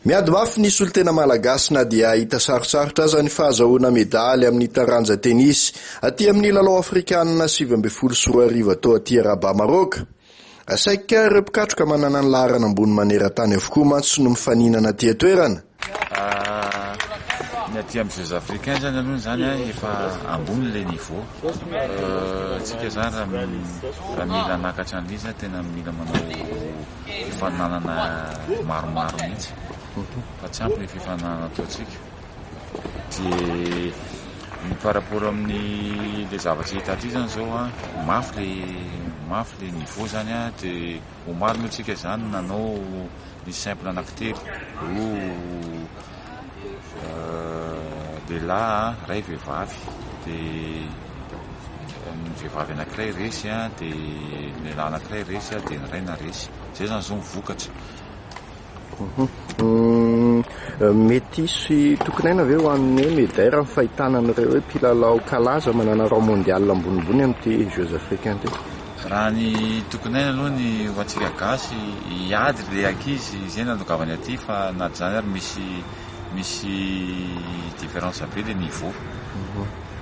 Miady mafy nisy olo tena malagasy na dia hita sarotsarotra aza ny fahazahoana medaly amin'ny taranja tenisy aty amin'ny lalao afrikanina 2024 tao aty Rabat Maroc. Asaika ireo mpikatroka manana ny laharana ambony maneran-tany avokoa mantsy no mifaninana aty atoerana. Ny aty amin'ny Jeux africains zany aloha zany efa ambony le niveau. Tsika zany raha mila nakatra an'izy tena mila manao fifananana maromaro mihitsy. Fa tsy ampy le fifananana ataotsika. Dia ny par rapport amin'ny le zavatra hita aty zany zao mafy le niveau zany dia omaly moa tsika zany nanao ny simple anankitelo lehilahy ray vehivavy dia ny vehivavy anankiray resy dia ny lehilahy anankiray resy dia ny ray na resy. Zay zany zao mivokatra. Mety sy tokonaina ve ho amin'ny médaille raha fahitana an'ireo hoe mpilalao kalaza manana rang mondial ambonimbony amin'ity Jeux africains ty? Raha ny tokonaina aloha ny ho antsika gasy hiady le ankizy izay nanokavany aty fa na zany ary misy différence be le niveau.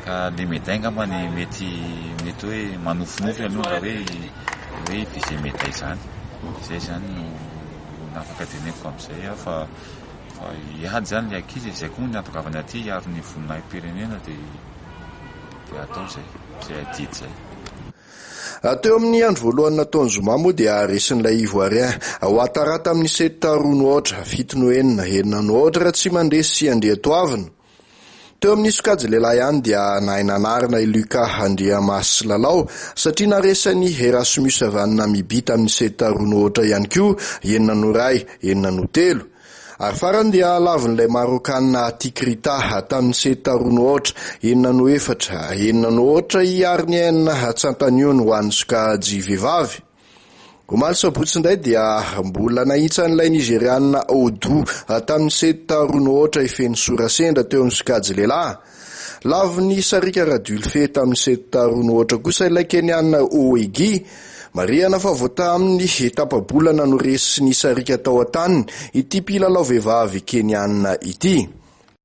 Ka le médaille ngambany mety hoe manofinofy aloha raha hoe visé médaille zany. Zay zany no afaka teneniko amin'izay fa hiady zany le ankizy izay koa ny antokavany aty hiaro ny voninahim-pirenena dia atao zay adidy zay. Teo amin'ny andro voalohany nataony Zuma moa dia resin'ilay Ivoirien Ouattara tamin'ny seta 2-0, 7-4, 9-4 tsy mandresy sy Andriatoavina. Teo amin'ny sokajy lehilahy ihany dia nahay nanarina i Lucas Andriamasy lalao satria naresany Erasmus avy any Namibia tamin'ny seta 2-0 ihany koa, 9-2, 9-3. Ary farany dia lavin'ilay Marokanina Tikrita tamin'ny seta 2-0, 9-4, 9-4 hiary ny enina Tsantanion ho an'ny sokajy vehivavy. Omaly sabotsindray dia mbola nahitsan'ilay Nigerianina Odou tamin'ny seta 2-0 ifeny sorasendra teo amin'ny sokajy lehilahy. Lavin'ny Sarika Radulfe tamin'ny seta 2-0 kosa ilay Kenianina Oegi. Mariana fa vota amin'ny etapabolana no resy ny Sarika tao an-taniny ity mpilalao vehivavy Kenianina ity.